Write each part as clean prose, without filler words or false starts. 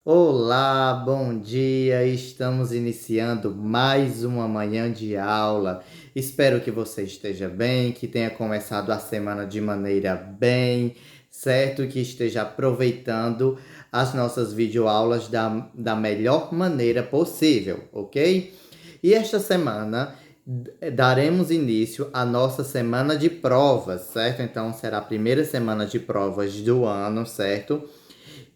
Olá, bom dia! Estamos iniciando mais uma manhã de aula. Espero que você esteja bem, que tenha começado a semana de maneira bem, certo? Que esteja aproveitando as nossas videoaulas da melhor maneira possível, ok? E esta semana daremos início à nossa semana de provas, certo? Então será a primeira semana de provas do ano, certo?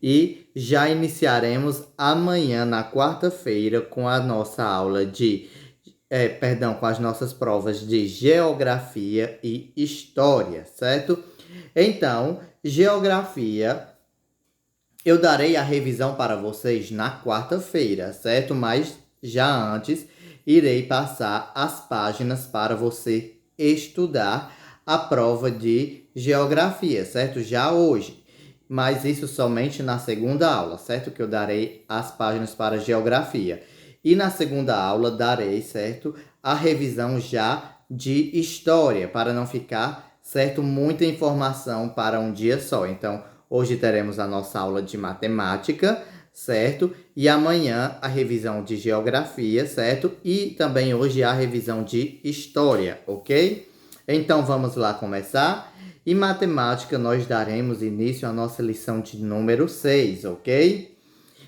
E já iniciaremos amanhã, na quarta-feira, com a nossa aula com as nossas provas de geografia e história, certo? Então, geografia, eu darei a revisão para vocês na quarta-feira, certo? Mas já antes, irei passar as páginas para você estudar a prova de geografia, certo? Já hoje. Mas isso somente na segunda aula, certo? Que eu darei as páginas para geografia. E na segunda aula darei, certo? A revisão já de história, para não ficar, certo? Muita informação para um dia só. Então, hoje teremos a nossa aula de matemática, certo? E amanhã a revisão de geografia, certo? E também hoje a revisão de história, ok? Então vamos lá começar. Em matemática, nós daremos início à nossa lição de número 6, ok?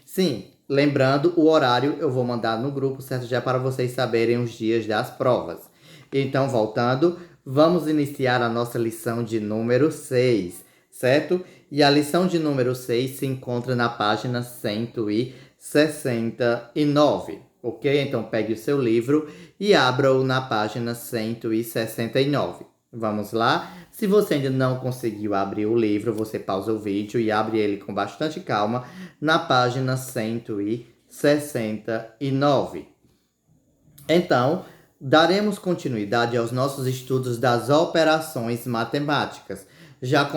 Sim, lembrando o horário, eu vou mandar no grupo, certo? Já para vocês saberem os dias das provas. Então, voltando, vamos iniciar a nossa lição de número 6, certo? E a lição de número 6 se encontra na página 169, ok? Então, pegue o seu livro e abra-o na página 169. Vamos lá? Se você ainda não conseguiu abrir o livro, você pausa o vídeo e abre ele com bastante calma na página 169. Então, daremos continuidade aos nossos estudos das operações matemáticas. Já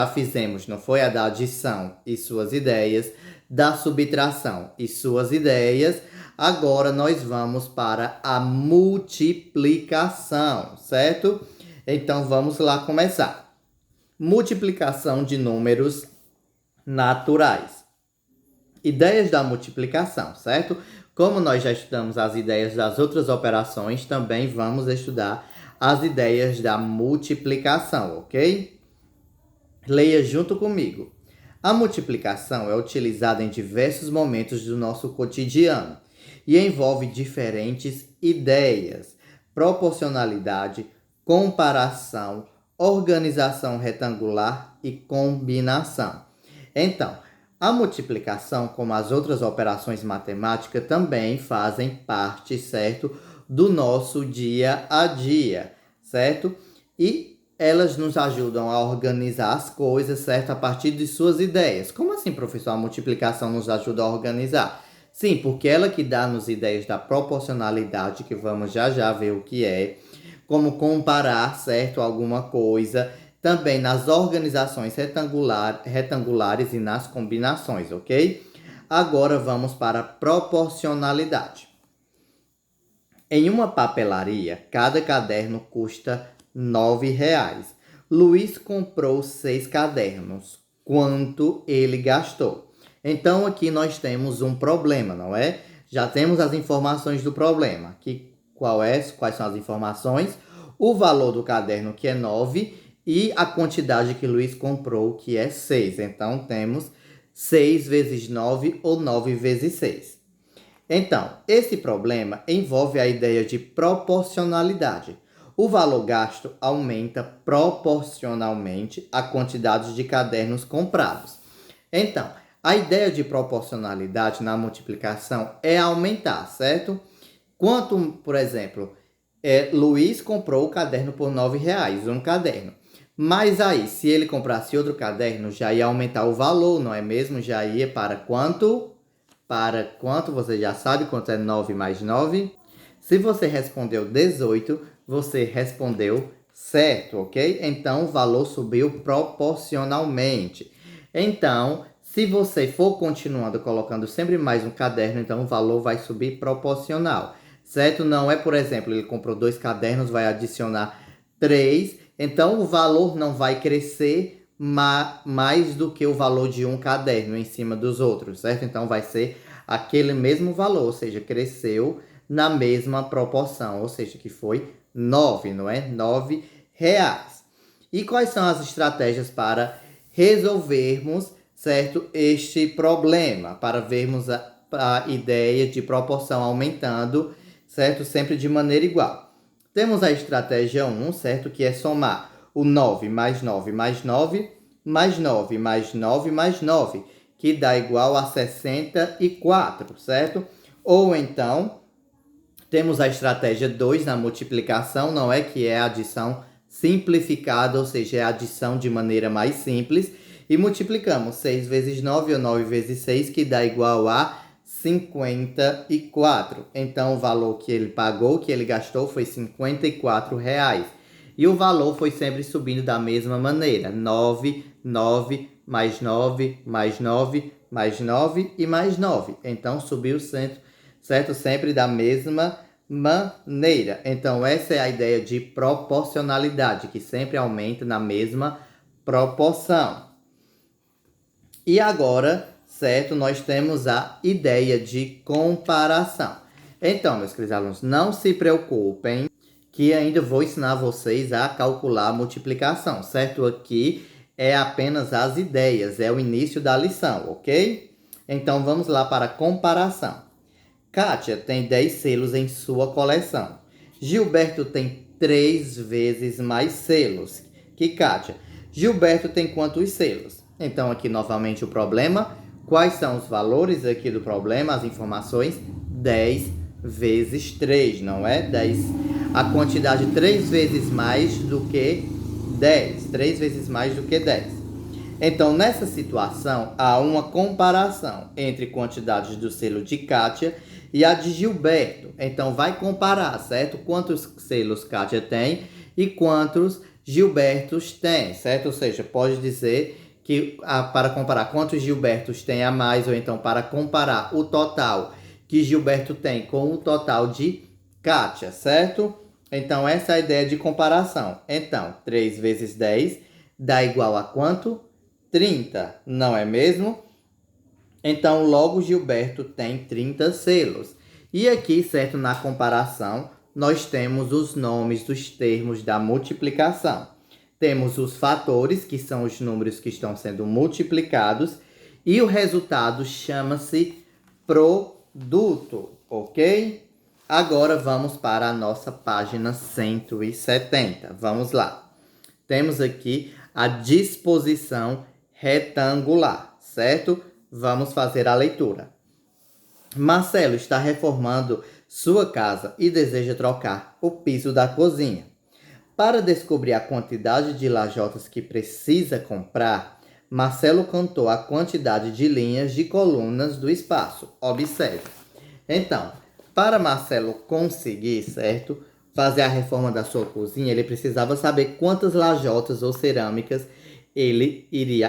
fizemos, não foi? A da adição e suas ideias, da subtração e suas ideias. Agora nós vamos para a multiplicação, certo? Então vamos lá começar. Multiplicação de números naturais. Ideias da multiplicação, certo? Como nós já estudamos as ideias das outras operações, também vamos estudar as ideias da multiplicação, ok? Leia junto comigo. A multiplicação é utilizada em diversos momentos do nosso cotidiano e envolve diferentes ideias: proporcionalidade, comparação, organização retangular e combinação. Então, a multiplicação, como as outras operações matemáticas, também fazem parte, certo, do nosso dia a dia, certo? E elas nos ajudam a organizar as coisas, certo? A partir de suas ideias. Como assim, professor? A multiplicação nos ajuda a organizar? Sim, porque ela que dá-nos ideias da proporcionalidade, que vamos já já ver o que é, como comparar, certo, alguma coisa, também nas organizações retangulares e nas combinações, ok? Agora vamos para a proporcionalidade. Em uma papelaria, cada caderno custa R$ 9. Luiz comprou 6 cadernos. Quanto ele gastou? Então aqui nós temos um problema, não é? Já temos as informações do problema. Quais são as informações? O valor do caderno, que é 9, e a quantidade que Luiz comprou, que é 6. Então temos 6 vezes 9 ou 9 vezes 6. Então, esse problema envolve a ideia de proporcionalidade. O valor gasto aumenta proporcionalmente à quantidade de cadernos comprados. Então, a ideia de proporcionalidade na multiplicação é aumentar, certo? Quanto, por exemplo, Luiz comprou o caderno por R$ 9, um caderno. Mas aí, se ele comprasse outro caderno, já ia aumentar o valor, não é mesmo? Já ia para quanto? Para quanto? Você já sabe quanto é 9 mais 9? Se você respondeu 18, você respondeu certo, ok? Então, o valor subiu proporcionalmente. Então, se você for continuando colocando sempre mais um caderno, então o valor vai subir proporcional, certo? Não é, por exemplo, ele comprou 2 cadernos, vai adicionar 3, então o valor não vai crescer, mais do que o valor de um caderno em cima dos outros, certo? Então vai ser aquele mesmo valor, ou seja, cresceu na mesma proporção, ou seja, que foi 9, não é? R$ 9. E quais são as estratégias para resolvermos, certo, este problema? Para vermos a ideia de proporção aumentando, certo? Sempre de maneira igual. Temos a estratégia 1, certo? Que é somar o 9 mais 9 mais 9, mais 9 mais 9 mais 9, que dá igual a 64, certo? Ou então, temos a estratégia 2 na multiplicação, não é? Que é a adição simplificada, ou seja, é a adição de maneira mais simples. E multiplicamos 6 vezes 9 ou 9 vezes 6, que dá igual a 54. Então, o valor que ele pagou, que ele gastou, foi R$ 54. E o valor foi sempre subindo da mesma maneira. 9, 9, mais 9, mais 9, mais 9 e mais 9. Então, subiu certo? Sempre da mesma maneira. Então, essa é a ideia de proporcionalidade, que sempre aumenta na mesma proporção. E agora, certo, nós temos a ideia de comparação. Então, meus queridos alunos, não se preocupem que ainda vou ensinar vocês a calcular a multiplicação, certo? Aqui é apenas as ideias, é o início da lição, ok? Então, vamos lá para a comparação. Kátia tem 10 selos em sua coleção. Gilberto tem 3 vezes mais selos que Kátia. Gilberto tem quantos selos? Então, aqui novamente o problema. Quais são os valores aqui do problema? As informações: 10 vezes 3, não é? 10. A quantidade 3 vezes mais do que 10. 3 vezes mais do que 10. Então, nessa situação, há uma comparação entre quantidades do selo de Kátia e a de Gilberto. Então, vai comparar, certo? Quantos selos Kátia tem e quantos Gilbertos tem, certo? Ou seja, pode dizer que para comparar quantos Gilbertos tem a mais, ou então para comparar o total que Gilberto tem com o total de Kátia, certo? Então, essa é a ideia de comparação. Então, 3 vezes 10 dá igual a quanto? 30, não é mesmo? Então, logo Gilberto tem 30 selos. E aqui, certo, na comparação, nós temos os nomes dos termos da multiplicação. Temos os fatores, que são os números que estão sendo multiplicados, e o resultado chama-se produto, ok? Agora vamos para a nossa página 170. Vamos lá. Temos aqui a disposição retangular, certo? Vamos fazer a leitura. Marcelo está reformando sua casa e deseja trocar o piso da cozinha. Para descobrir a quantidade de lajotas que precisa comprar, Marcelo contou a quantidade de linhas de colunas do espaço. Observe. Então, para Marcelo conseguir, certo, fazer a reforma da sua cozinha, ele precisava saber quantas lajotas ou cerâmicas ele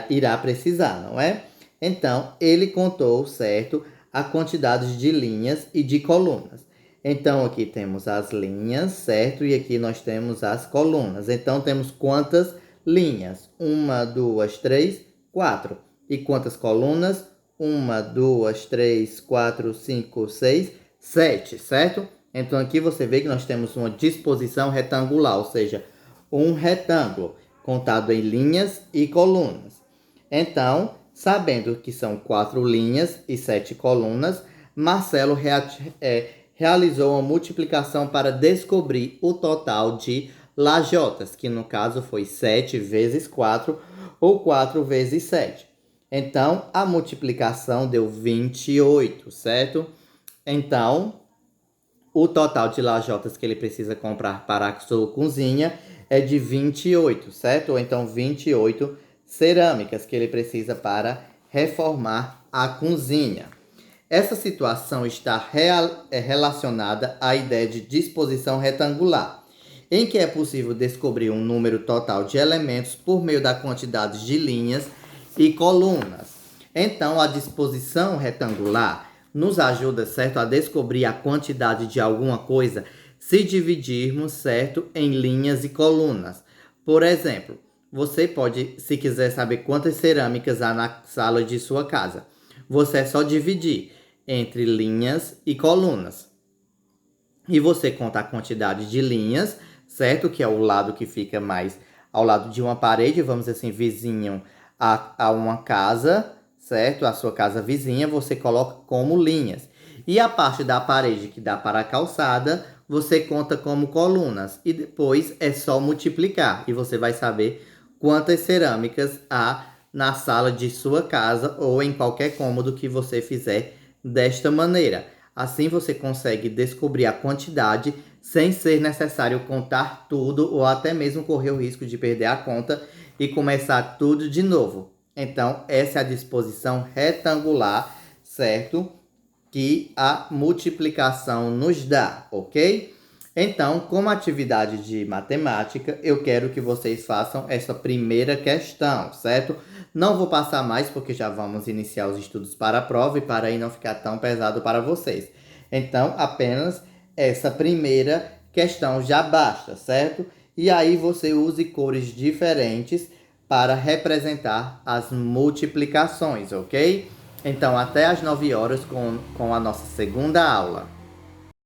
irá precisar, não é? Então, ele contou, certo, a quantidade de linhas e de colunas. Então, aqui temos as linhas, certo? E aqui nós temos as colunas. Então, temos quantas linhas? 1, 2, 3, 4. E quantas colunas? 1, 2, 3, 4, 5, 6, 7, certo? Então, aqui você vê que nós temos uma disposição retangular, ou seja, um retângulo contado em linhas e colunas. Então, sabendo que são 4 linhas e 7 colunas, Marcelo realizou uma multiplicação para descobrir o total de lajotas, que no caso foi 7 vezes 4 ou 4 vezes 7. Então, a multiplicação deu 28, certo? Então, o total de lajotas que ele precisa comprar para a sua cozinha é de 28, certo? Ou então 28 cerâmicas que ele precisa para reformar a cozinha. Essa situação está relacionada à ideia de disposição retangular, em que é possível descobrir um número total de elementos por meio da quantidade de linhas e colunas. Então, a disposição retangular nos ajuda, certo, a descobrir a quantidade de alguma coisa se dividirmos, certo, em linhas e colunas. Por exemplo, você pode, se quiser saber quantas cerâmicas há na sala de sua casa, você é só dividir entre linhas e colunas. E você conta a quantidade de linhas, certo? Que é o lado que fica mais ao lado de uma parede, vamos dizer assim, vizinho a uma casa, certo? A sua casa vizinha, você coloca como linhas. E a parte da parede que dá para a calçada, você conta como colunas. E depois é só multiplicar. E você vai saber quantas cerâmicas há na sala de sua casa ou em qualquer cômodo que você fizer desta maneira. Assim você consegue descobrir a quantidade sem ser necessário contar tudo ou até mesmo correr o risco de perder a conta e começar tudo de novo. Então, essa é a disposição retangular, certo? Que a multiplicação nos dá, ok? Então, como atividade de matemática, eu quero que vocês façam essa primeira questão, certo? Não vou passar mais porque já vamos iniciar os estudos para a prova e para aí não ficar tão pesado para vocês. Então, apenas essa primeira questão já basta, certo? E aí você use cores diferentes para representar as multiplicações, ok? Então, até às 9 horas com a nossa segunda aula.